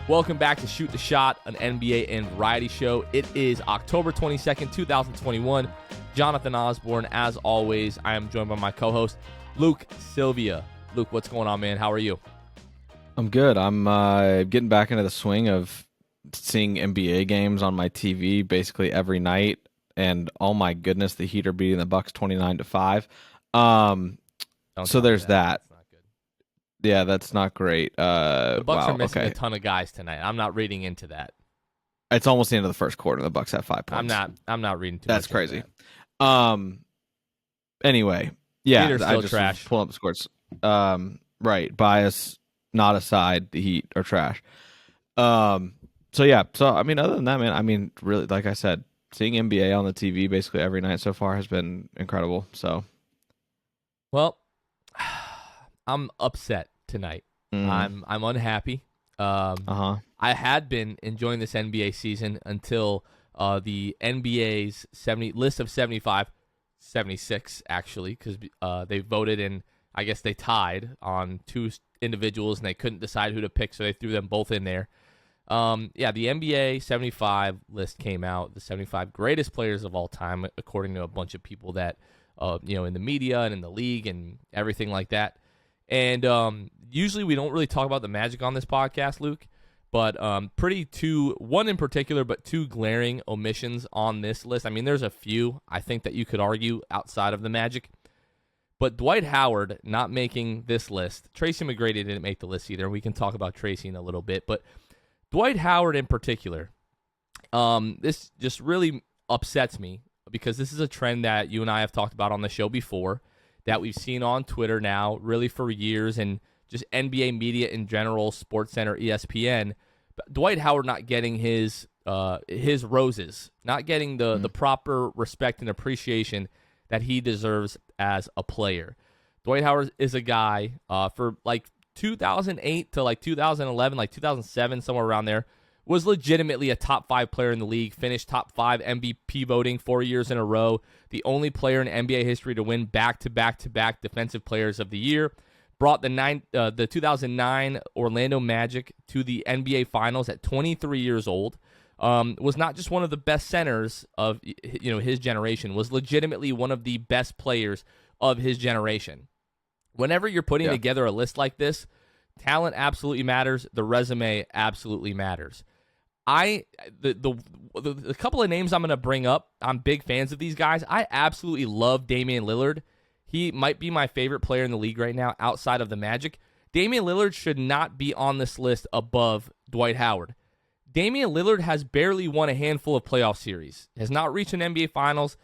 Welcome back to Shoot the Shot, an NBA and variety show. It is October 22nd, 2021. Jonathan Osborne, as always. I am joined by my co-host, Luke Sylvia. Luke, what's going on, man? How are you? I'm good. I'm getting back into the swing of seeing NBA games on my TV basically every night. And oh my goodness, the Heat are beating the Bucks 29-5. So there's that. That's not good. Yeah, that's not great. The Bucks wow, are missing okay. a ton of guys tonight. I'm not reading into that. It's almost the end of the first quarter. The Bucks have 5 points. I'm not reading too That's much crazy. into that. Anyway, yeah, Heat are I still just trash. pull up the scores. Right, bias not aside, the Heat are trash. So yeah, I mean, other than that, man, I mean, really, like I said, seeing NBA on the TV basically every night so far has been incredible. So, Well, I'm upset tonight. mm, I'm unhappy. I had been enjoying this NBA season until the NBA's 70 list of 75, 76 actually, because they voted and I guess they tied on two individuals and they couldn't decide who to pick, so they threw them both in there. The NBA 75 list came out, the 75 greatest players of all time, according to a bunch of people that, in the media and in the league and everything like that. And usually we don't really talk about the Magic on this podcast, Luke, but one in particular, but two glaring omissions on this list. I mean, there's a few, I think, that you could argue outside of the Magic. But Dwight Howard not making this list. Tracy McGrady didn't make the list either. We can talk about Tracy in a little bit. But Dwight Howard in particular, this just really upsets me because this is a trend that you and I have talked about on the show before, that we've seen on Twitter now really for years, and just NBA media in general, SportsCenter, ESPN. But Dwight Howard not getting his roses, not getting the proper respect and appreciation that he deserves as a player. Dwight Howard is a guy for like 2008 to like 2011, like 2007, somewhere around there, was legitimately a top 5 player in the league, finished top 5 MVP voting 4 years in a row, the only player in NBA history to win back-to-back-to-back Defensive Players of the Year, brought the 2009 Orlando Magic to the NBA Finals at 23 years old, was not just one of the best centers of his generation, was legitimately one of the best players of his generation. Whenever you're putting together a list like this, talent absolutely matters. The resume absolutely matters. The couple of names I'm going to bring up, I'm big fans of these guys. I absolutely love Damian Lillard. He might be my favorite player in the league right now outside of the Magic. Damian Lillard should not be on this list above Dwight Howard. Damian Lillard has barely won a handful of playoff series, has not reached an NBA Finals.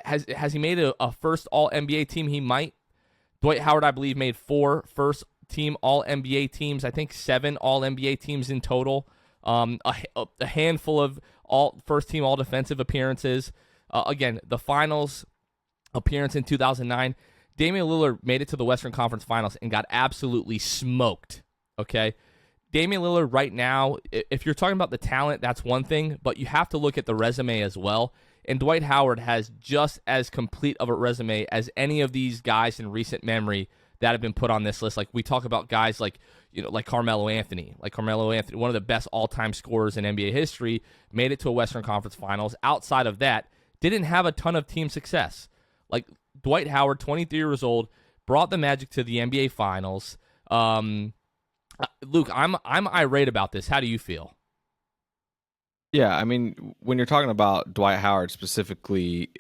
Has he made a first All-NBA team? He might. Dwight Howard, I believe, made 4 first-team All-NBA teams. I think 7 All-NBA teams in total. A handful of first-team All-Defensive appearances. Again, the Finals appearance in 2009. Damian Lillard made it to the Western Conference Finals and got absolutely smoked. Okay? Damian Lillard right now, if you're talking about the talent, that's one thing, but you have to look at the resume as well. And Dwight Howard has just as complete of a resume as any of these guys in recent memory that have been put on this list. Like we talk about guys like Carmelo Anthony. Like Carmelo Anthony, one of the best all-time scorers in NBA history, made it to a Western Conference Finals. Outside of that, didn't have a ton of team success. Like Dwight Howard, 23 years old, brought the Magic to the NBA Finals. Luke, I'm irate about this. How do you feel? Yeah, I mean, when you're talking about Dwight Howard specifically,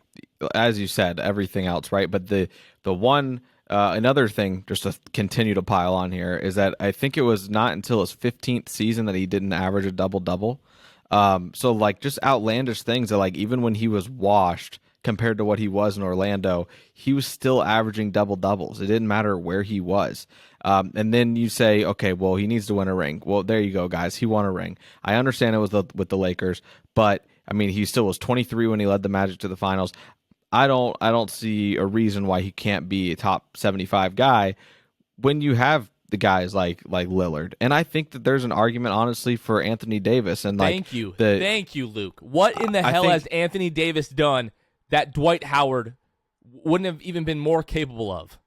as you said, everything else, right? But the one another thing, just to continue to pile on here, is that I think it was not until his 15th season that he didn't average a double-double. So like just outlandish things that like even when he was washed compared to what he was in Orlando, he was still averaging double-doubles. It didn't matter where he was. And then you say, okay, well, he needs to win a ring. Well, there you go, guys. He won a ring. I understand it was with the Lakers, but I mean, he still was 23 when he led the Magic to the finals. I don't see a reason why he can't be a top 75 guy when you have the guys like Lillard. And I think that there's an argument, honestly, for Anthony Davis. And Thank you, Luke. What in the hell has Anthony Davis done that Dwight Howard wouldn't have even been more capable of?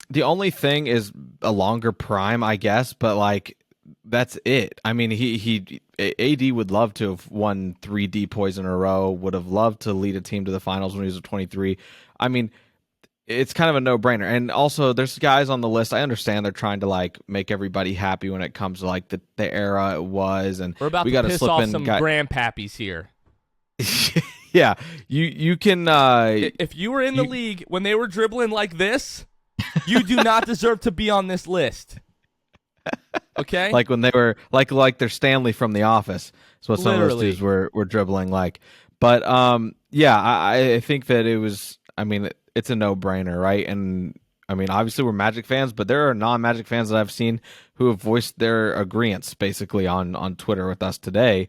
The only thing is a longer prime, I guess, but like that's it. I mean, he AD would love to have won 3 depoys in a row. Would have loved to lead a team to the finals when he was 23. I mean, it's kind of a no-brainer. And also, there's guys on the list. I understand they're trying to like make everybody happy when it comes to like the era it was, and we're about we to got to piss slip off in some grandpappies here. Yeah, you can. If you were in the league when they were dribbling like this, you do not deserve to be on this list. Okay, like when they were like they're Stanley from The Office. So what some of those dudes were dribbling like. But yeah, I think that it was. I mean, it's a no-brainer, right? And I mean, obviously we're Magic fans, but there are non-Magic fans that I've seen who have voiced their agreements basically on Twitter with us today.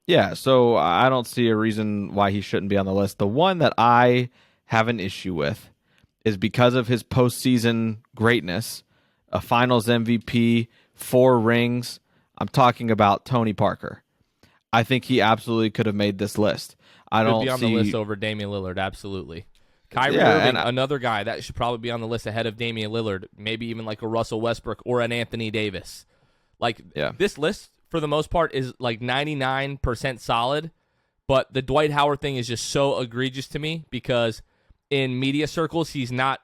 Yeah, so I don't see a reason why he shouldn't be on the list. The one that I have an issue with is because of his postseason greatness, a Finals MVP, 4 rings. I'm talking about Tony Parker. I think he absolutely could have made this list. I don't be on see the list over Damian Lillard, absolutely. Kyrie Irving, another guy that should probably be on the list ahead of Damian Lillard, maybe even like a Russell Westbrook or an Anthony Davis. This list, for the most part, is like 99% solid, but the Dwight Howard thing is just so egregious to me because in media circles, he's not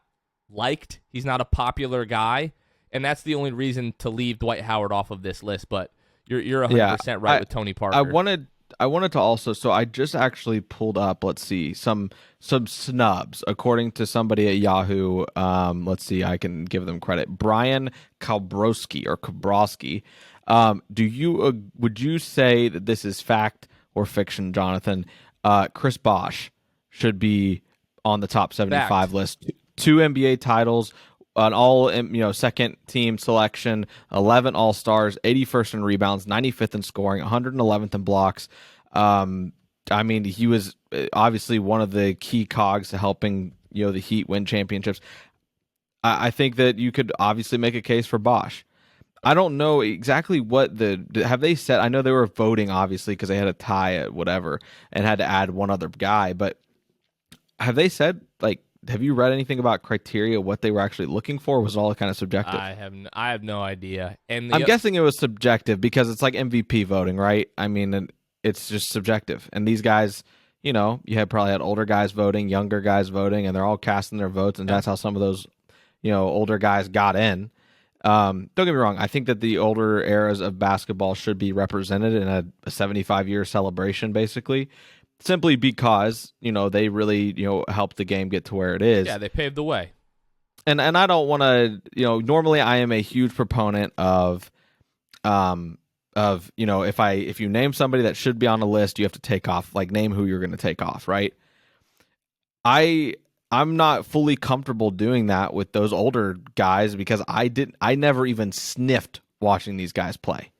liked. He's not a popular guy, and that's the only reason to leave Dwight Howard off of this list, but you're 100% right with Tony Parker. I wanted to also, so I just actually pulled up, let's see, some snubs according to somebody at Yahoo. Let's see, I can give them credit. Brian Kabrowski. Would you say that this is fact or fiction, Jonathan? Chris Bosh should be on the top 75 list. 2 NBA titles, an all second team selection, 11 All-Stars, 81st in rebounds, 95th in scoring, 111th in blocks. I mean, he was obviously one of the key cogs to helping the Heat win championships. I think that you could obviously make a case for Bosh. I don't know exactly what have they said. I know they were voting obviously because they had a tie at whatever and had to add one other guy, but have they said have you read anything about criteria, what they were actually looking for? Was it all kind of subjective? I have no idea. And I'm guessing it was subjective because it's like MVP voting, right? I mean, it's just subjective. And these guys, you probably had older guys voting, younger guys voting, and they're all casting their votes, and that's how some of those, older guys got in. Don't get me wrong. I think that the older eras of basketball should be represented in a 75-year celebration, basically. Simply because, they really, helped the game get to where it is. Yeah, they paved the way. And I don't want to, normally I am a huge proponent of if you name somebody that should be on a list, you have to take off, name who you're going to take off, right? I'm not fully comfortable doing that with those older guys because I never even sniffed watching these guys play.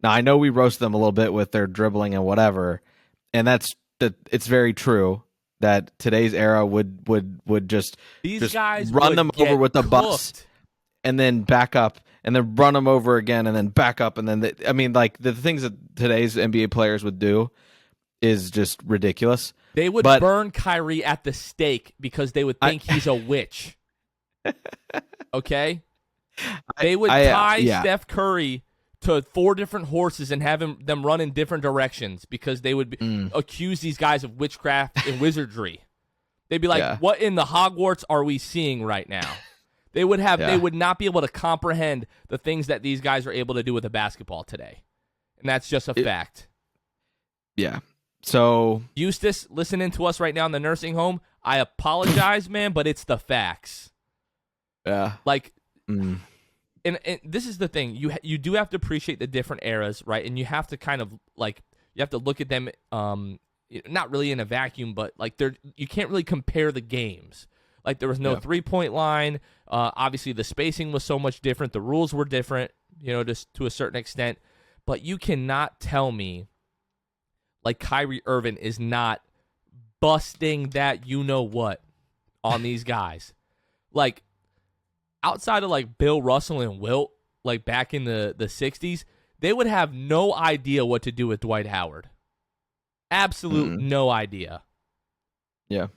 Now I know we roast them a little bit with their dribbling and whatever. And it's very true that today's era would just guys run them over with the bus and then back up and then run them over again and then back up and then the things that today's NBA players would do is just ridiculous. They would burn Kyrie at the stake because they would think he's a witch. Okay? They would tie Steph Curry to 4 different horses and have them run in different directions because they would accuse these guys of witchcraft and wizardry. They'd be like, what in the Hogwarts are we seeing right now? They would not be able to comprehend the things that these guys are able to do with a basketball today. And that's just a fact. Yeah. So Eustace, listening to us right now in the nursing home, I apologize, man, but it's the facts. Yeah. And this is the thing. You do have to appreciate the different eras, right? And you have to kind of you have to look at them not really in a vacuum, but you can't really compare the games. There was no 3-point line. Obviously the spacing was so much different. The rules were different, just to a certain extent. But you cannot tell me Kyrie Irving is not busting that what on these guys. Outside of Bill Russell and Wilt, back in the 60s, they would have no idea what to do with Dwight Howard. Absolute no idea. Yeah.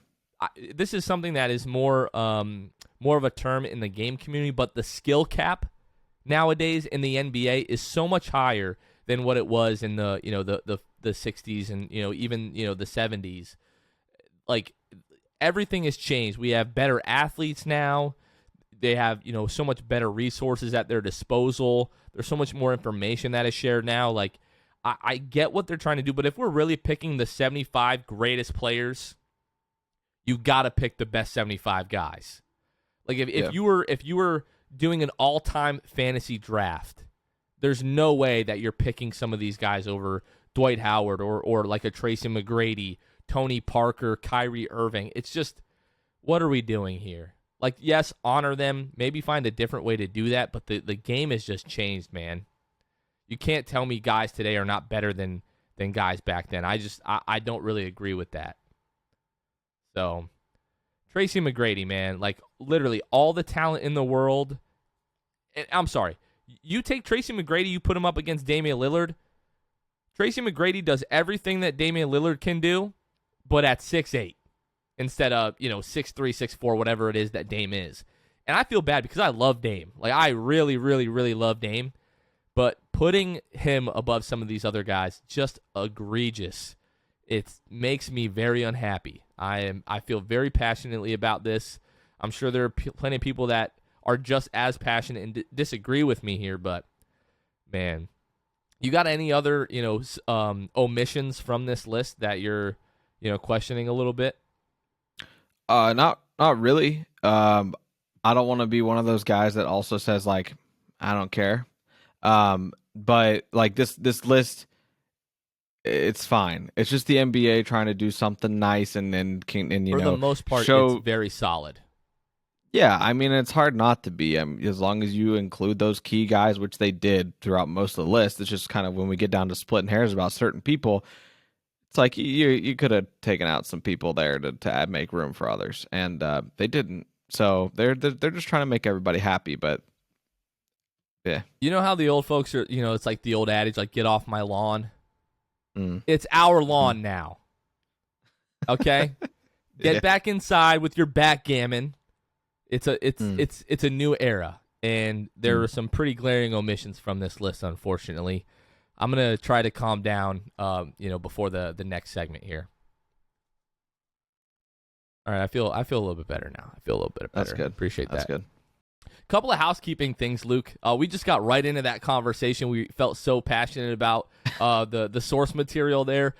This is something that is more of a term in the game community, but the skill cap nowadays in the NBA is so much higher than what it was in the the 60s and even the 70s. Like everything has changed. We have better athletes now. They have so much better resources at their disposal. There's so much more information that is shared now. Like I get what they're trying to do, but if we're really picking the 75 greatest players, you got to pick the best 75 guys. Like if you were doing an all-time fantasy draft, there's no way that you're picking some of these guys over Dwight Howard or like a Tracy McGrady, Tony Parker, Kyrie Irving. It's just, what are we doing here? Like, yes, honor them. Maybe find a different way to do that, but the game has just changed, man. You can't tell me guys today are not better than guys back then. I don't really agree with that. So, Tracy McGrady, man, like literally all the talent in the world. And I'm sorry. You take Tracy McGrady, you put him up against Damian Lillard. Tracy McGrady does everything that Damian Lillard can do, but at 6'8". Instead of 6'3", 6'4", whatever it is that Dame is. And I feel bad because I love Dame. Like I really, really, really love Dame. But putting him above some of these other guys, just egregious. It makes me very unhappy. I feel very passionately about this. I'm sure there are plenty of people that are just as passionate and disagree with me here, but man, you got any other omissions from this list that you're questioning a little bit? Not really. I don't want to be one of those guys that also says like, I don't care. But like this list, it's fine. It's just the NBA trying to do something nice and for the most part, it's very solid. Yeah, I mean it's hard not to be. As long as you include those key guys, which they did throughout most of the list. It's just kind of when we get down to splitting hairs about certain people. It's like you could have taken out some people there to make room for others, and they didn't. So they're just trying to make everybody happy. But yeah, you know how the old folks are. It's like the old adage, like "Get off my lawn." It's our lawn now. Okay, get back inside with your backgammon. It's a new era, and there are some pretty glaring omissions from this list, unfortunately. I'm gonna try to calm down, before the next segment here. All right, I feel a little bit better now. I feel a little bit better. That's good. Appreciate that. That's good. Couple of housekeeping things, Luke. We just got right into that conversation. We felt so passionate about the source material there.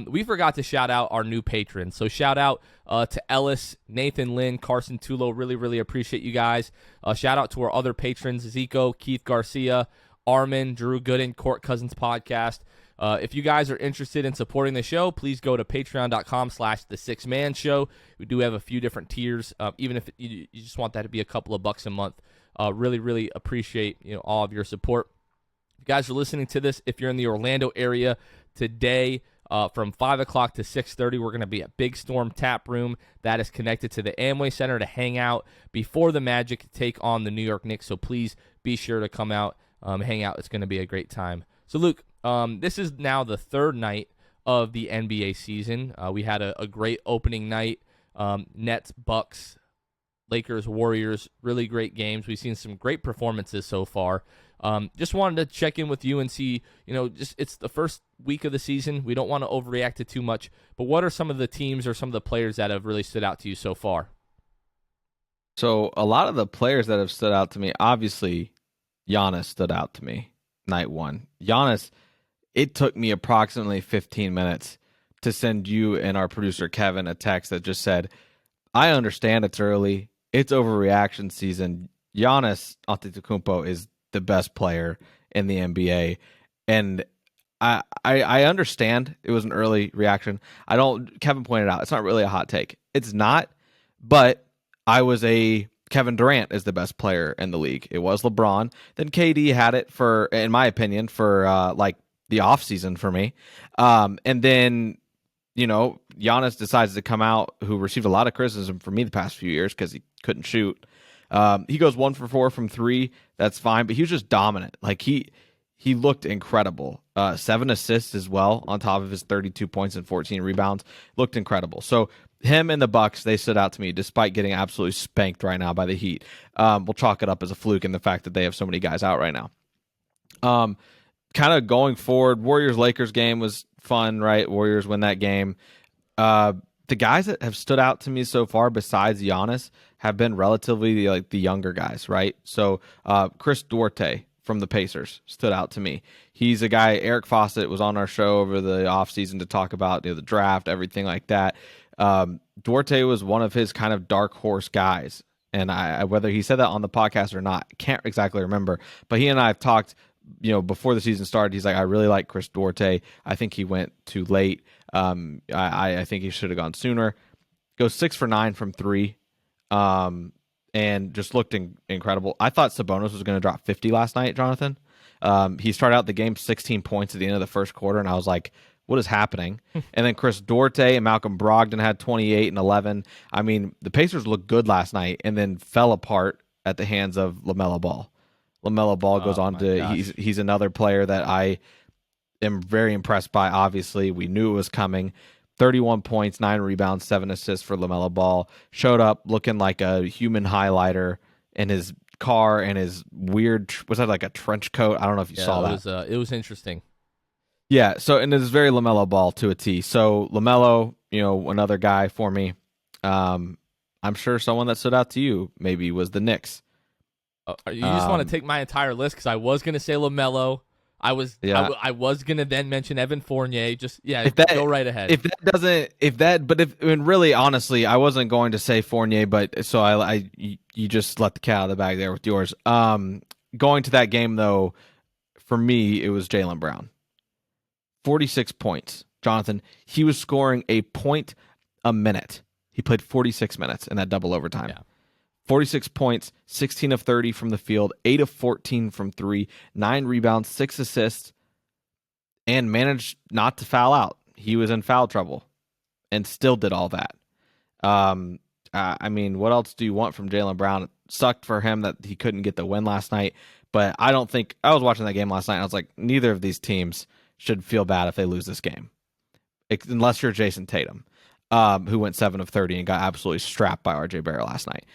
We forgot to shout out our new patrons. So shout out to Ellis, Nathan Lynn, Carson Tulo. Really, really appreciate you guys. Shout out to our other patrons, Zico, Keith Garcia, Armin, Drew Gooden, Court Cousins Podcast. If you guys are interested in supporting the show, please go to patreon.com/the6man show. We do have a few different tiers, even if you just want that to be a couple of bucks a month. Really, really appreciate all of your support. If you guys are listening to this, if you're in the Orlando area today, from 5 o'clock to 6:30, we're going to be at Big Storm Tap Room. That is connected to the Amway Center to hang out before the Magic take on the New York Knicks. So please be sure to come out, hang out. It's going to be a great time. So, Luke, this is now the third night of the NBA season. We had a great opening night. Nets, Bucks, Lakers, Warriors, really great games. We've seen some great performances so far. Just wanted to check in with you and see, it's the first week of the season. We don't want to overreact to too much, but what are some of the teams or some of the players that have really stood out to you so far? So a lot of the players that have stood out to me, obviously, Giannis stood out to me night one. Giannis, it took me approximately 15 minutes to send you and our producer Kevin a text that just said, I understand it's early. It's overreaction season. Giannis Antetokounmpo is the best player in the NBA. And I understand it was an early reaction. Kevin pointed out, it's not really a hot take. It's not, but Kevin Durant is the best player in the league. It was LeBron. Then KD had it for, in my opinion, for the offseason for me. And then, Giannis decides to come out, who received a lot of criticism from me the past few years because he couldn't shoot. He goes 1 for 4 from 3. That's fine, but he was just dominant. Like he he looked incredible. 7 assists as well on top of his 32 points and 14 rebounds. Looked incredible. So him and the Bucks, they stood out to me despite getting absolutely spanked right now by the Heat. We'll chalk it up as a fluke in the fact that they have so many guys out right now. Kind of going forward, Warriors-Lakers game was fun, right? Warriors win that game. The guys that have stood out to me so far, besides Giannis, have been relatively like the younger guys, right? So Chris Duarte from the Pacers stood out to me. He's a guy. Eric Fawcett was on our show over the offseason to talk about the draft, everything like that. Duarte was one of his kind of dark horse guys, and I whether he said that on the podcast or not, I can't exactly remember. But he and I have talked, before the season started. He's like, I really like Chris Duarte. I think he went too late. I think he should have gone sooner. Goes 6 for 9 from 3, and just looked incredible. I thought Sabonis was going to drop 50 last night, Jonathan. He started out the game 16 points at the end of the first quarter, and I was like, what is happening? And then Chris Duarte and Malcolm Brogdon had 28 and 11. I mean, the Pacers looked good last night and then fell apart at the hands of LaMelo Ball. LaMelo Ball goes on to he's another player that I am very impressed by. Obviously, we knew it was coming. 31 points, 9 rebounds, 7 assists for LaMelo Ball. Showed up looking like a human highlighter in his car and his weird, was that like a trench coat? I don't know if you saw that. It was interesting. Yeah, so, and it's very LaMelo Ball to a T. So LaMelo, another guy for me. I'm sure someone that stood out to you maybe was the Knicks. You just want to take my entire list because I was going to say LaMelo. I was going to then mention Evan Fournier. Go right ahead. Really, honestly, I wasn't going to say Fournier, but so you just let the cat out of the bag there with yours. Going to that game though, for me, it was Jaylen Brown. 46 points. Jonathan, he was scoring a point a minute. He played 46 minutes in that double overtime. Yeah. 46 points, 16 of 30 from the field, 8 of 14 from 3, 9 rebounds, 6 assists, and managed not to foul out. He was in foul trouble and still did all that. I mean, what else do you want from Jaylen Brown? It sucked for him that he couldn't get the win last night, but I was watching that game last night and I was like, neither of these teams should feel bad if they lose this game, unless you're Jason Tatum, who went 7 of 30 and got absolutely strapped by RJ Barrett last night.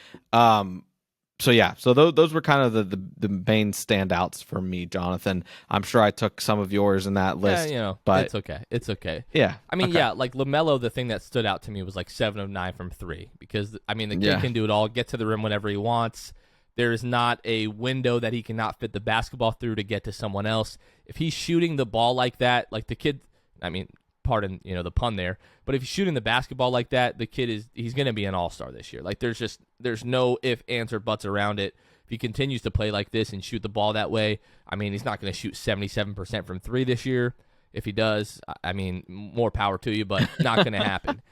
So those were kind of the main standouts for me, Jonathan. I'm sure I took some of yours in that list. But it's okay. Yeah. I mean, okay. Like LaMelo, the thing that stood out to me was like 7 of 9 from 3 because, I mean, the kid can do it all, get to the rim whenever he wants. There's not a window that he cannot fit the basketball through to get to someone else. If he's shooting the ball like that, like the kid, I mean, pardon, the pun there, but if he's shooting the basketball like that, the kid he's going to be an all-star this year. Like there's no if, ands, or buts around it. If he continues to play like this and shoot the ball that way, I mean, he's not going to shoot 77% from 3 this year. If he does, I mean, more power to you, but not going to happen.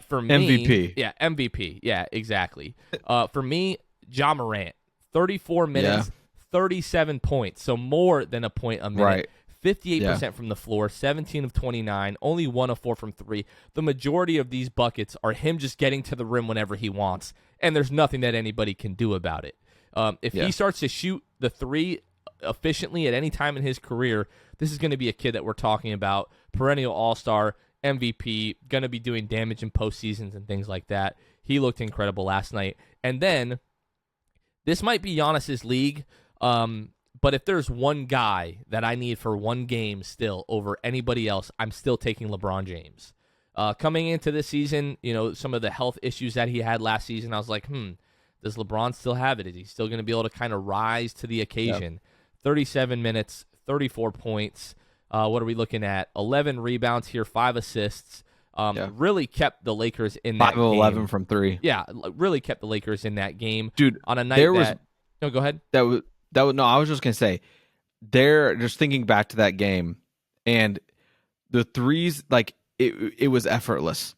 For me, MVP. Yeah, MVP. Yeah, exactly. For me, Ja Morant, 34 minutes, 37 points, so more than a point a minute. Right. 58% from the floor, 17 of 29, only 1 of 4 from 3. The majority of these buckets are him just getting to the rim whenever he wants, and there's nothing that anybody can do about it. If he starts to shoot the 3 efficiently at any time in his career, this is going to be a kid that we're talking about, perennial all-star, MVP, going to be doing damage in postseasons and things like that. He looked incredible last night. And then, this might be Giannis's league, but if there's one guy that I need for one game still over anybody else, I'm still taking LeBron James. Coming into this season, some of the health issues that he had last season, I was like, does LeBron still have it? Is he still going to be able to kind of rise to the occasion? Yep. 37 minutes, 34 points. What are we looking at? 11 rebounds here, 5 assists. Really kept the Lakers in that game. 5 of 11 from 3. Yeah, really kept the Lakers in that game. Dude, on a night No, go ahead. No, I was just going to say, they're just thinking back to that game, and the threes, like, it was effortless.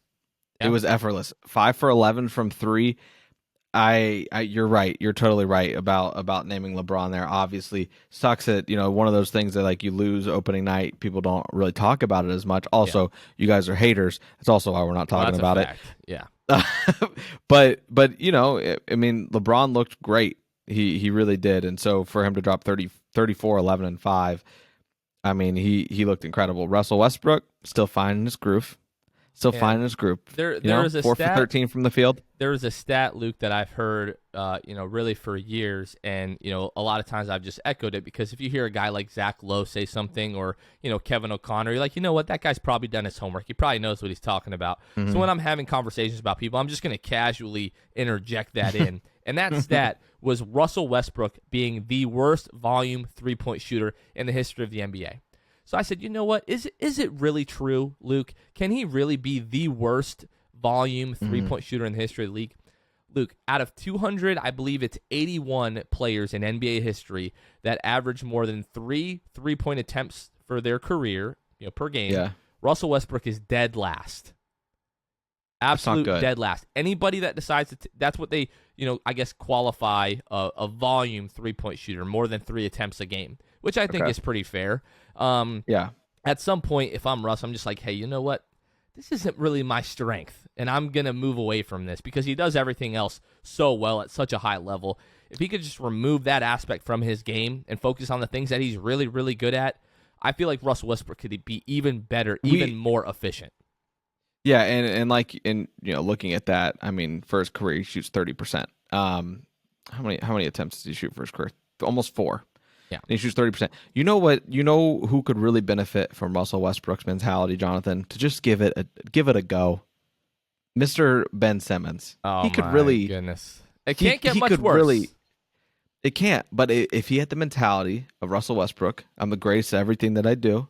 Yeah. It was effortless. 5 for 11 from 3. You're right. You're totally right about naming LeBron there. Obviously, sucks that one of those things that like you lose opening night. People don't really talk about it as much. Also, you guys are haters. That's also why we're not talking about it. Yeah. but I mean, LeBron looked great. He really did. And so for him to drop 34, 11, and 5, I mean, he looked incredible. Russell Westbrook still finding his groove. Still finding his group. There is a 4 stat, for 13 from the field. There is a stat, Luke, that I've heard, really for years, and a lot of times I've just echoed it because if you hear a guy like Zach Lowe say something, or Kevin O'Connor, you're like, you know what, that guy's probably done his homework. He probably knows what he's talking about. Mm-hmm. So when I'm having conversations about people, I'm just going to casually interject that in. And that stat was Russell Westbrook being the worst volume 3-point shooter in the history of the NBA. So I said, you know what? Is it really true, Luke? Can he really be the worst volume 3-point shooter in the history of the league? Luke, out of 200, I believe it's 81 players in NBA history that average more than 3-point attempts for their career, per game. Yeah. Russell Westbrook is dead last. Absolute dead last. Anybody that decides that's what they, I guess qualify a volume 3-point shooter, more than 3 attempts a game, which I think is pretty fair. Yeah. At some point, if I'm Russ, I'm just like, hey, you know what? This isn't really my strength, and I'm going to move away from this because he does everything else so well at such a high level. If he could just remove that aspect from his game and focus on the things that he's really, really good at, I feel like Russell Westbrook could be even better, even more efficient. Yeah, and looking at that, I mean, for his career, he shoots 30%. How many attempts does he shoot for his career? Almost 4. Yeah, and he shoots 30%. You know what? You know who could really benefit from Russell Westbrook's mentality, Jonathan? To just give it a go, Mr. Ben Simmons. Oh, he could my really goodness! It can't get much worse. Really, it can't. But if he had the mentality of Russell Westbrook, I'm the greatest at everything that I do.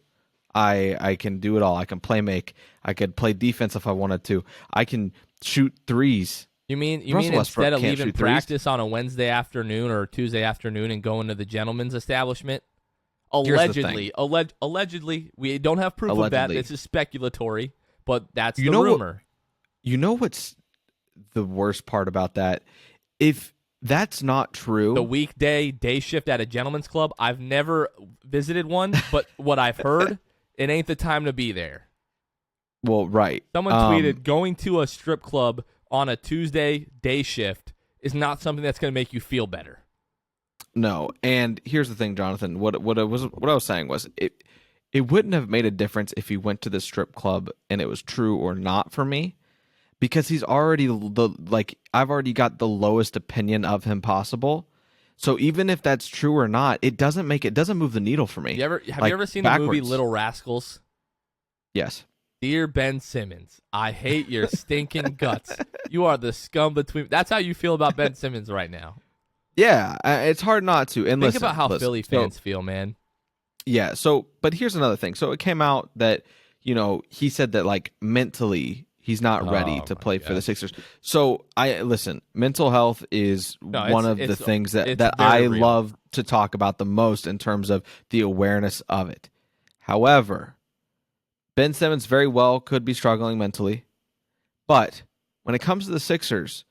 I can do it all. I can play make. I could play defense if I wanted to. I can shoot threes. You mean instead of leaving practice on a Wednesday afternoon or Tuesday afternoon and going to the gentleman's establishment? Allegedly, we don't have proof of that. This is speculatory, but that's the rumor. You know what's the worst part about that? If that's not true, the weekday day shift at a gentleman's club, I've never visited one, but what I've heard, it ain't the time to be there. Well, right. Someone tweeted, going to a strip club on a Tuesday day shift is not something that's going to make you feel better. No, and here's the thing, Jonathan. What I was saying was it wouldn't have made a difference if he went to the strip club and it was true or not for me, because he's already I've already got the lowest opinion of him possible. So even if that's true or not, it doesn't move the needle for me. Have you ever seen the movie Little Rascals? Yes. Dear Ben Simmons, I hate your stinking guts. You are the scum between. That's how you feel about Ben Simmons right now. Yeah, it's hard not to. And think about how Philly fans feel, man. Yeah. So, but here's another thing. So it came out that he said that mentally he's not ready to play for the Sixers. So mental health is one of the things that I love to talk about the most in terms of the awareness of it. However, Ben Simmons very well could be struggling mentally, but when it comes to the Sixers,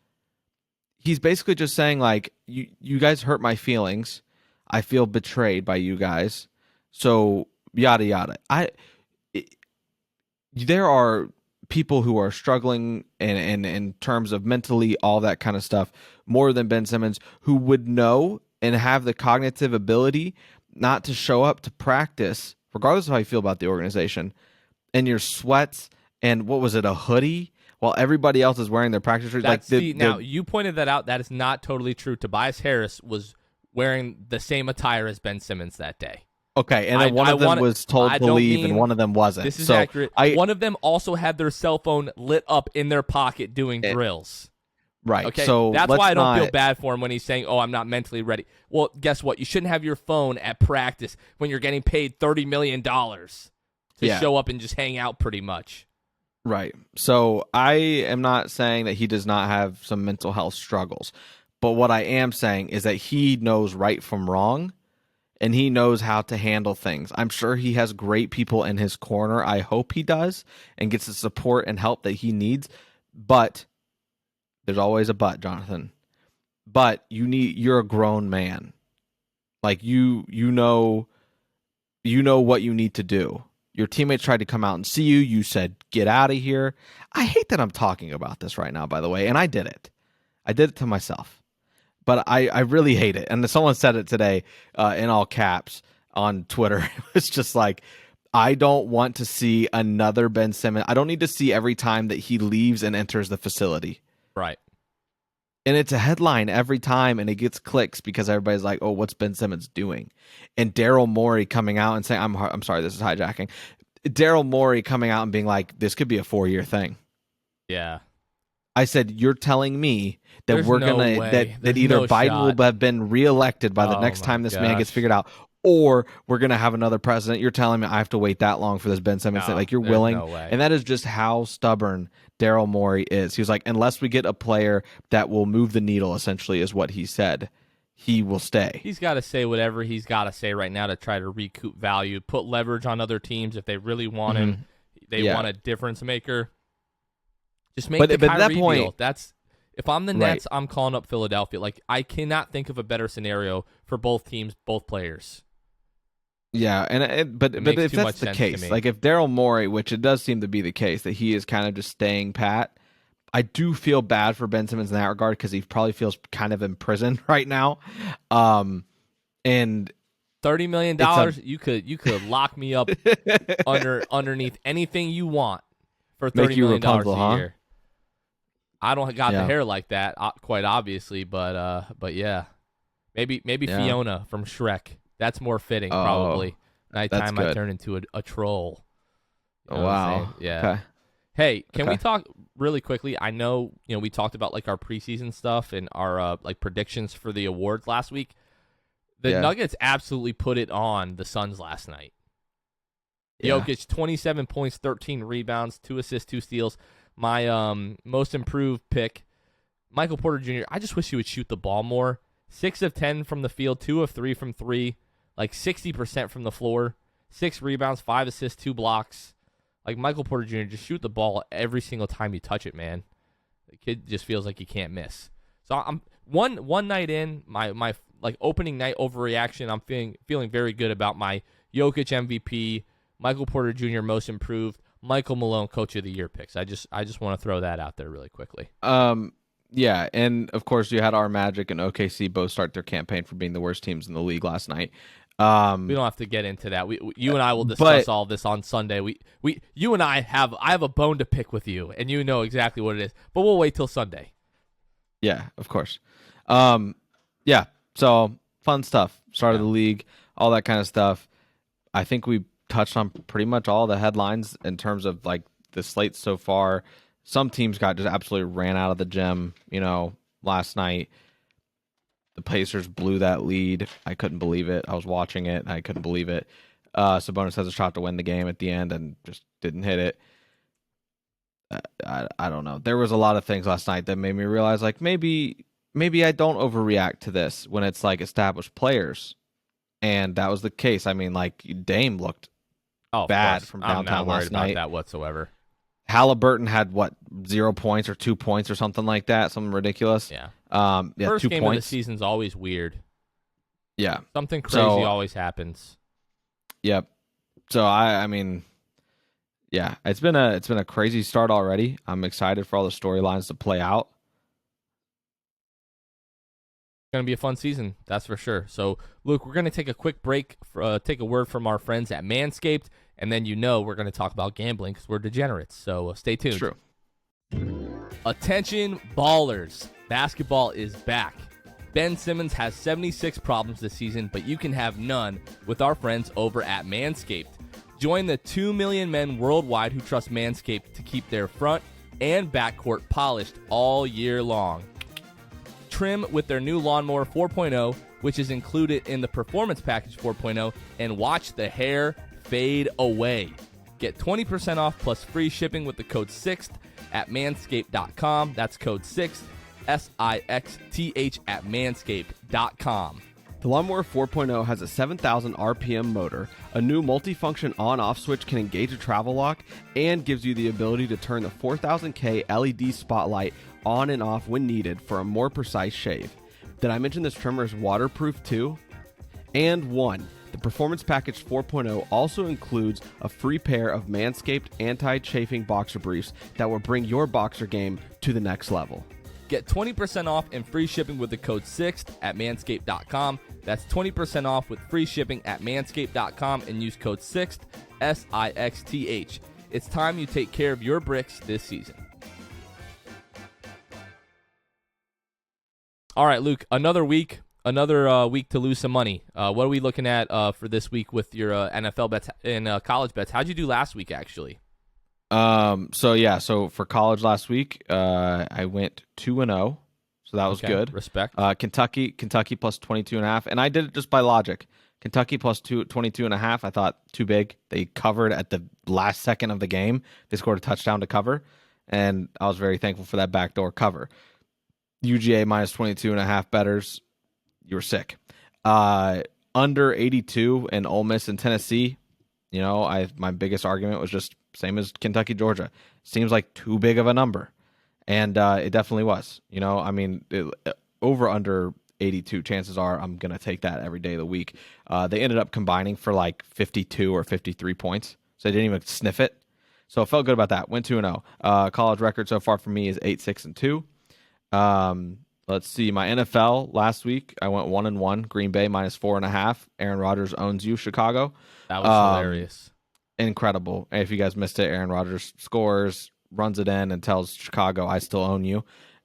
he's basically just saying you guys hurt my feelings. I feel betrayed by you guys. So yada yada. There are people who are struggling and in terms of mentally, all that kind of stuff, more than Ben Simmons, who would know and have the cognitive ability not to show up to practice, regardless of how you feel about the organization, in your sweats and what was it, a hoodie, while everybody else is wearing their practice shirts. Now you pointed that out. That is not totally true. Tobias Harris was wearing the same attire as Ben Simmons that day. Okay, and then one of them was told to leave, and one of them wasn't. This is accurate. One of them also had their cell phone lit up in their pocket doing drills. Right. Okay. So that's why I don't feel bad for him when he's saying, "Oh, I'm not mentally ready." Well, guess what? You shouldn't have your phone at practice when you're getting paid $30 million to show up and just hang out, pretty much. Right. So I am not saying that he does not have some mental health struggles, but what I am saying is that he knows right from wrong, and he knows how to handle things. I'm sure he has great people in his corner. I hope he does and gets the support and help that he needs. But there's always a but, Jonathan. But you're a grown man. You know what you need to do. Your teammates tried to come out and see you. You said, get out of here. I hate that I'm talking about this right now, by the way, and I did it. I did it to myself. But I really hate it. And someone said it today in all caps. on Twitter. It was just like, I don't want to see another Ben Simmons. I don't need to see every time that he leaves and enters the facility. Right. And it's a headline every time, and it gets clicks because everybody's like, oh, what's Ben Simmons doing? And Daryl Morey coming out and saying, I'm sorry, this is hijacking. Daryl Morey coming out and being like, this could be a 4-year thing. Yeah. I said, you're telling me that There's we're no going way. to, that There's either no Biden shot. will have been reelected by the Oh next time my this man gets gosh. figured out, or we're going to have another president. You're telling me I have to wait that long for this Ben Simmons thing? Like, you're there's willing. no way. And that is just how stubborn Daryl Morey is. He was like, unless we get a player that will move the needle, essentially, is what he said, he will stay. He's got to say whatever he's got to say right now to try to recoup value, put leverage on other teams if they really want him. They want a difference maker. Just make the Kyrie deal. That's if I'm the Nets, I'm calling up Philadelphia. Like, I cannot think of a better scenario for both teams, both players. Yeah, and but if that's the case, like if Daryl Morey, which it does seem to be the case, that he is kind of just staying pat, I do feel bad for Ben Simmons in that regard because he probably feels kind of imprisoned right now. And $30 million, you could lock me up underneath anything you want for $30 million a year. I don't got the hair like that, quite obviously, but yeah, maybe Fiona from Shrek. That's more fitting, probably. Nighttime, I turn into a troll. You know wow. Yeah. Okay. Hey, can we talk really quickly? I know, we talked about like our preseason stuff and our like predictions for the awards last week. The Nuggets absolutely put it on the Suns last night. Jokic, 27 points, 13 rebounds, 2 assists, 2 steals. My most improved pick, Michael Porter Jr., I just wish he would shoot the ball more. 6 of 10 from the field, 2 of 3 from 3, like 60% from the floor, 6 rebounds, 5 assists, 2 blocks. Like Michael Porter Jr., just shoot the ball every single time you touch it, man. The kid just feels like he can't miss. So I'm one night in, my like opening night overreaction, I'm feeling very good about my Jokic MVP, Michael Porter Jr. most improved, Michael Malone Coach of the Year picks. I just want to throw that out there really quickly. Yeah, and of course you had our Magic and OKC both start their campaign for being the worst teams in the league last night. We don't have to get into that. You and I will discuss all this on Sunday. You and I have a bone to pick with you, and you know exactly what it is. But we'll wait till Sunday. Yeah, of course. Yeah. So fun stuff. Start of the league, all that kind of stuff. I think we touched on pretty much all the headlines in terms of like the slate so far. Some teams got just absolutely ran out of the gym, last night. The Pacers blew that lead. I couldn't believe it. I was watching it. I couldn't believe it. Sabonis has a shot to win the game at the end and just didn't hit it. I don't know. There was a lot of things last night that made me realize like maybe I don't overreact to this when it's like established players. And that was the case. I mean, like Dame looked bad from downtown last night. I'm not worried about that whatsoever. Halliburton had 0 points or 2 points or something like that, something ridiculous. Yeah. First 2 game points. Of the season's always weird. Yeah. Something crazy always happens. Yep. So I mean, yeah, it's been a crazy start already. I'm excited for all the storylines to play out. Going to be a fun season, that's for sure. So, Luke, we're going to take a quick break, take a word from our friends at Manscaped, and then we're going to talk about gambling because we're degenerates. So stay tuned. It's true. Attention, ballers. Basketball is back. Ben Simmons has 76 problems this season, but you can have none with our friends over at Manscaped. Join the 2 million men worldwide who trust Manscaped to keep their front and backcourt polished all year long. Trim with their new Lawnmower 4.0, which is included in the Performance Package 4.0, and watch the hair fade away. Get 20% off plus free shipping with the code 6th at manscaped.com. That's code 6th, SIXTH at manscaped.com. The Lawnmower 4.0 has a 7,000 RPM motor, a new multifunction on-off switch can engage a travel lock, and gives you the ability to turn the 4000K LED spotlight on and off when needed for a more precise shave. Did I mention this trimmer is waterproof too? And the Performance Package 4.0 also includes a free pair of Manscaped anti-chafing boxer briefs that will bring your boxer game to the next level. Get 20% off and free shipping with the code SIXTH at manscaped.com. That's 20% off with free shipping at manscaped.com and use code SIXTH, SIXTH. It's time you take care of your bricks this season. All right, Luke, another week to lose some money. What are we looking at for this week with your NFL bets and college bets? How'd you do last week, actually? So for college last week, I went 2-0, so that was good. Respect. Kentucky plus 22.5, and I did it just by logic. Kentucky plus 22.5, I thought too big. They covered at the last second of the game. They scored a touchdown to cover, and I was very thankful for that backdoor cover. UGA minus 22.5 bettors, you were sick. Under 82 in Ole Miss and Tennessee. My biggest argument was just same as Kentucky, Georgia. Seems like too big of a number, and it definitely was. Over under 82, chances are I'm gonna take that every day of the week. They ended up combining for like 52 or 53 points, so they didn't even sniff it. So I felt good about that. Went 2-0. College record so far for me is 8-6-2. Let's see. My NFL last week, I went 1-1. Green Bay minus 4.5. Aaron Rodgers owns you, Chicago. That was hilarious. Incredible. If you guys missed it, Aaron Rodgers scores, runs it in, and tells Chicago, I still own you.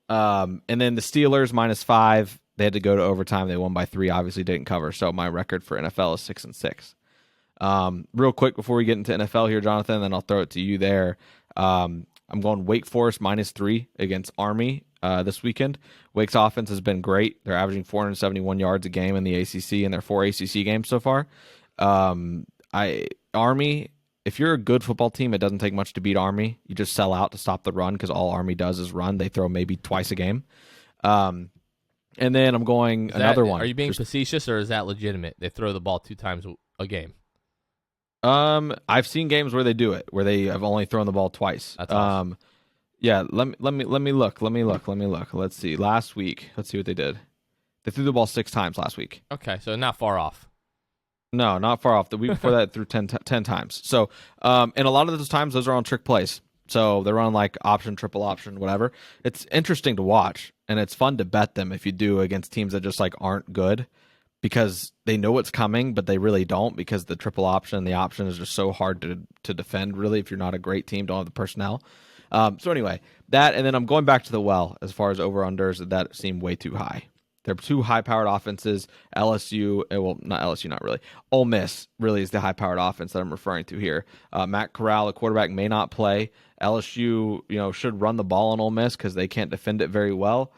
And then the Steelers minus 5. They had to go to overtime. They won by 3. Obviously didn't cover. So my record for NFL is 6-6. Real quick before we get into NFL here, Jonathan, and then I'll throw it to you there. I'm going Wake Forest minus 3 against Army this weekend. Wake's offense has been great. They're averaging 471 yards a game in the ACC in their 4 ACC games so far. Army, if you're a good football team, it doesn't take much to beat Army. You just sell out to stop the run because all Army does is run. They throw maybe twice a game. And then I'm going another one. Are you being facetious or is that legitimate? They throw the ball 2 times a game. I've seen games where they do it, where they have only thrown the ball twice. That's awesome. Yeah, let me look. Let's see. Last week, let's see what they did. They threw the ball 6 times last week. Okay, so not far off. No, not far off. The week before that, threw 10 times. So, and a lot of those times, those are on trick plays. So they're on like option, triple option, whatever. It's interesting to watch, and it's fun to bet them if you do against teams that just like aren't good, because they know what's coming, but they really don't, because the triple option and the option is just so hard to defend, really, if you're not a great team, don't have the personnel. So anyway, that, and then I'm going back to the well as far as over-unders that seem way too high. They're 2 high-powered offenses. LSU, not LSU, not really. Ole Miss really is the high-powered offense that I'm referring to here. Matt Corral, a quarterback, may not play. LSU, should run the ball on Ole Miss because they can't defend it very well.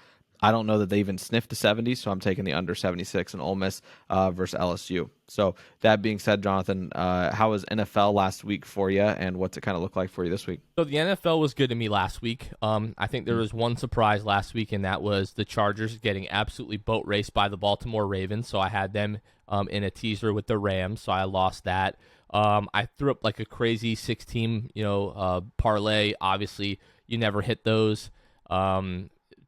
I don't know that they even sniffed the 70s, so I'm taking the under 76 in Ole Miss versus LSU. So that being said, Jonathan, how was NFL last week for you, and what's it kind of look like for you this week? So the NFL was good to me last week. I think there was one surprise last week, and that was the Chargers getting absolutely boat raced by the Baltimore Ravens. So I had them in a teaser with the Rams, so I lost that. I threw up like a crazy 6-team, parlay. Obviously, you never hit those.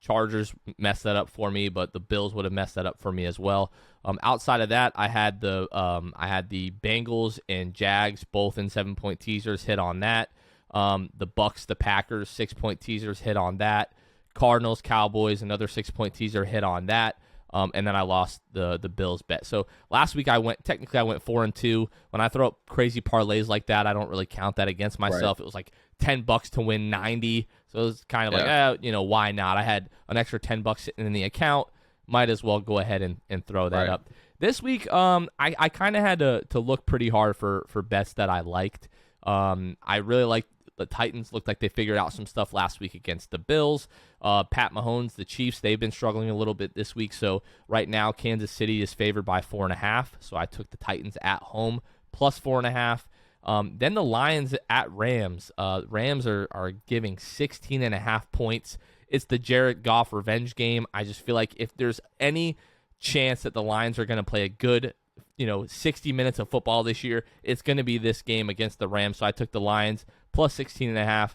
Chargers messed that up for me, but the Bills would have messed that up for me as well. Outside of that, I had the Bengals and Jags both in 7-point teasers, hit on that. The Bucks, the Packers, 6-point teasers, hit on that. Cardinals, Cowboys, another 6-point teaser, hit on that. And then I lost the Bills bet. So last week I went 4-2. When I throw up crazy parlays like that, I don't really count that against myself. Right. It was like $10 to win 90. So it was kind of like, why not? I had an extra $10 sitting in the account. Might as well go ahead and throw that up. This week, I kind of had to look pretty hard for bets that I liked. I really liked the Titans. Looked like they figured out some stuff last week against the Bills. Pat Mahomes, the Chiefs, they've been struggling a little bit this week. So right now, Kansas City is favored by 4.5. So I took the Titans at home plus 4.5. Then the Lions at Rams. Rams are giving 16.5 points. It's the Jared Goff revenge game. I just feel like if there's any chance that the Lions are going to play a good 60 minutes of football this year, it's going to be this game against the Rams. So I took the Lions plus 16.5.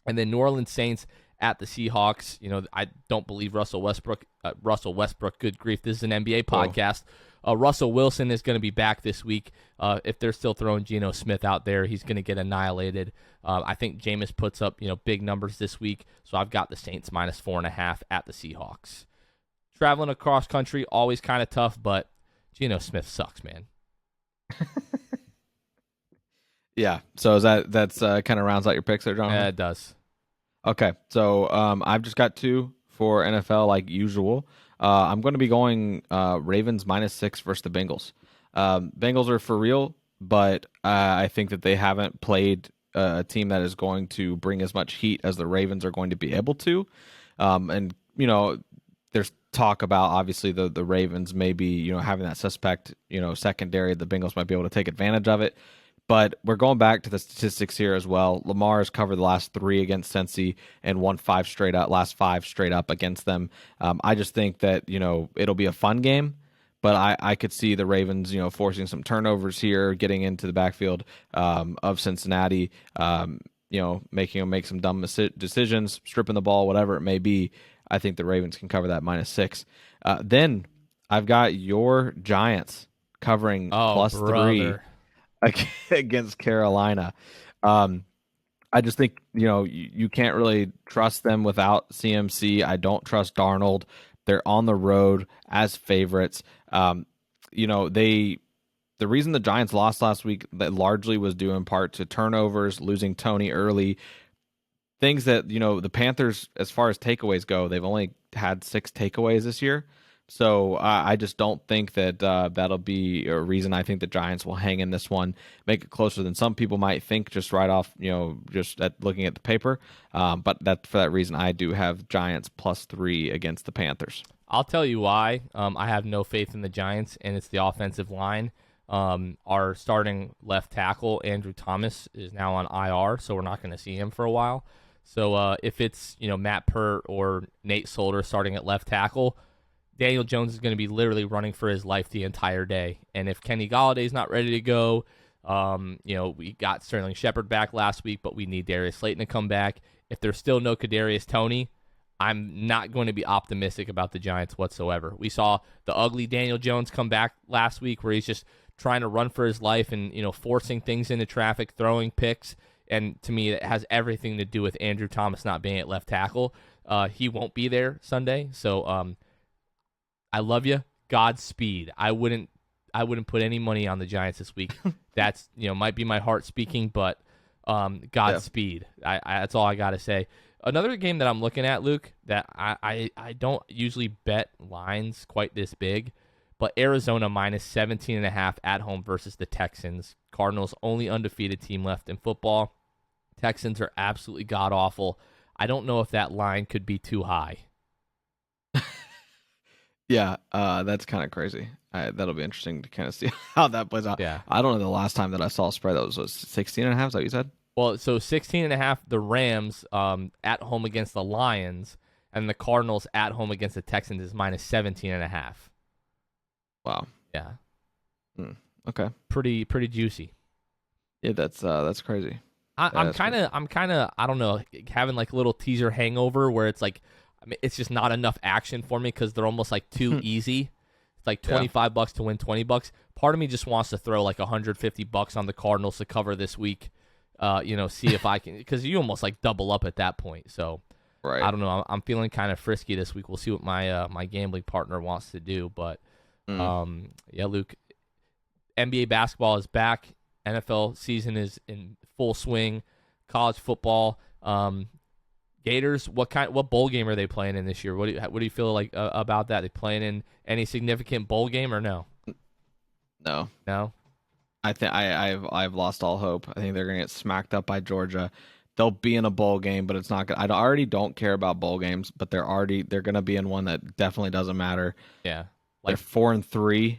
And then New Orleans Saints at the Seahawks. I don't believe Russell Westbrook. Good grief! This is an NBA podcast. Russell Wilson is going to be back this week. If they're still throwing Geno Smith out there, he's going to get annihilated. I think Jameis puts up big numbers this week, so I've got the Saints -4.5 at the Seahawks. Traveling across country, always kind of tough, but Geno Smith sucks, man. Yeah. So that's kind of rounds out your picks there, John? Yeah, it does. Okay. So I've just got 2 for NFL like usual. I'm going to be going Ravens -6 versus the Bengals. Bengals are for real, but I think that they haven't played a team that is going to bring as much heat as the Ravens are going to be able to. And there's talk about obviously the Ravens maybe having that suspect secondary. The Bengals might be able to take advantage of it. But we're going back to the statistics here as well. Lamar has covered the last 3 against Cincy and won last 5 straight up against them. I just think that it'll be a fun game, but I could see the Ravens forcing some turnovers here, getting into the backfield of Cincinnati, making them make some dumb decisions, stripping the ball, whatever it may be. I think the Ravens can cover that -6. Then I've got your Giants covering +3 against Carolina. I just think you can't really trust them without CMC. I don't trust Darnold. They're on the road as favorites. The reason the Giants lost last week that largely was due in part to turnovers, losing Tony early. Things that the Panthers, as far as takeaways go, they've only had 6 takeaways this year. So I just don't think that that'll be a reason. I think the Giants will hang in this one, make it closer than some people might think just right off, just looking at the paper. But for that reason, I do have Giants +3 against the Panthers. I'll tell you why. I have no faith in the Giants, and it's the offensive line. Our starting left tackle, Andrew Thomas, is now on IR, so we're not going to see him for a while. So if it's Matt Pert or Nate Solder starting at left tackle, Daniel Jones is going to be literally running for his life the entire day. And if Kenny Galladay's not ready to go, we got Sterling Shepard back last week, but we need Darius Slayton to come back. If there's still no Kadarius Toney, I'm not going to be optimistic about the Giants whatsoever. We saw the ugly Daniel Jones come back last week where he's just trying to run for his life and forcing things into traffic, throwing picks. And to me, it has everything to do with Andrew Thomas not being at left tackle. He won't be there Sunday, so I love you. Godspeed. I wouldn't put any money on the Giants this week. That's might be my heart speaking, but Godspeed. Yeah. That's all I gotta say. Another game that I'm looking at, Luke, that I don't usually bet lines quite this big, but Arizona -17.5 at home versus the Texans. Cardinals only undefeated team left in football. Texans are absolutely god awful. I don't know if that line could be too high. Yeah, that's kind of crazy. That'll be interesting to kind of see how that plays out. Yeah. I don't know the last time that I saw a spread that was 16.5. Is that what you said? Well, so 16.5, the Rams at home against the Lions, and the Cardinals at home against the Texans is -17.5. Wow. Yeah. Okay. Pretty juicy. Yeah, that's crazy. I'm kind of I don't know, having like a little teaser hangover where it's like, it's just not enough action for me because they're almost like too easy. It's like $25 to win $20. Part of me just wants to throw like $150 on the Cardinals to cover this week. See if I can, because you almost like double up at that point. So right. I don't know. I'm feeling kind of frisky this week. We'll see what my gambling partner wants to do. But yeah, Luke, NBA basketball is back. NFL season is in full swing. College football. Gators, what bowl game are they playing in this year? What do you feel like about that? Are they playing in any significant bowl game or no? No. No. I think I've lost all hope. I think they're gonna get smacked up by Georgia. They'll be in a bowl game, but it's not good. I already don't care about bowl games, but they're gonna be in one that definitely doesn't matter. Yeah, they're 4-3.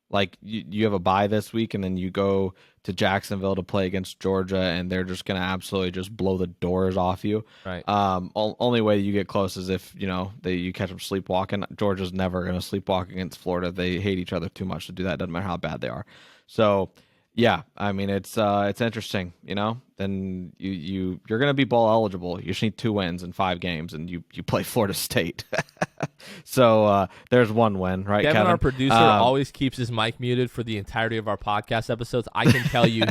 Like you have a bye this week, and then you go to Jacksonville to play against Georgia, and they're just gonna absolutely just blow the doors off you. Right. Only way you get close is if you catch them sleepwalking. Georgia's never gonna sleepwalk against Florida. They hate each other too much to do that. Doesn't matter how bad they are. So Yeah, I mean it's interesting, Then you're going to be bowl eligible. You just need 2 wins in 5 games, and you play Florida State. So there's 1 win, right, Kevin, Kevin? our producer, always keeps his mic muted for the entirety of our podcast episodes. I can tell you,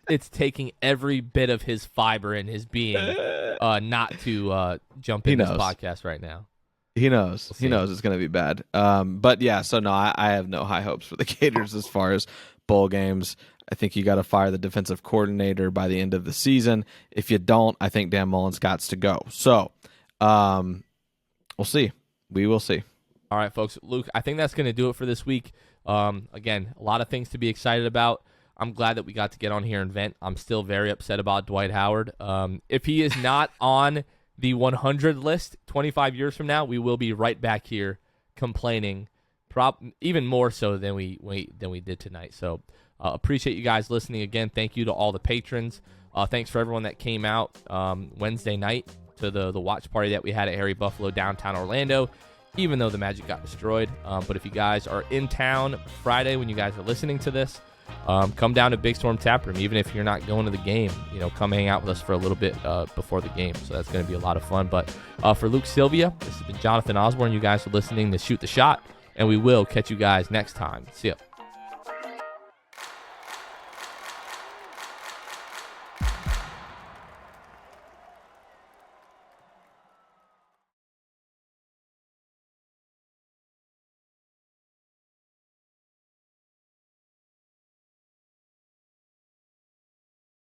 it's taking every bit of his fiber and his being not to jump in this podcast right now. He knows. He knows it's going to be bad. But yeah, so no, I have no high hopes for the Gators as far as bowl games. I think you got to fire the defensive coordinator by the end of the season. If you don't, I think Dan Mullen's got to go. So we'll see. We will see. All right, folks. Luke, I think that's going to do it for this week. Again, a lot of things to be excited about. I'm glad that we got to get on here and vent. I'm still very upset about Dwight Howard. If he is not on the 100 list 25 years from now, we will be right back here complaining, even more so than we did tonight. So appreciate you guys listening again. Thank you to all the patrons. Thanks for everyone that came out Wednesday night to the watch party that we had at Harry Buffalo downtown Orlando, even though the Magic got destroyed. But if you guys are in town Friday when you guys are listening to this, come down to Big Storm Tap Room. Even if you're not going to the game, come hang out with us for a little bit before the game. So that's going to be a lot of fun. But for Luke Sylvia, this has been Jonathan Osborne. You guys are listening to Shoot the Shot, and we will catch you guys next time. See ya.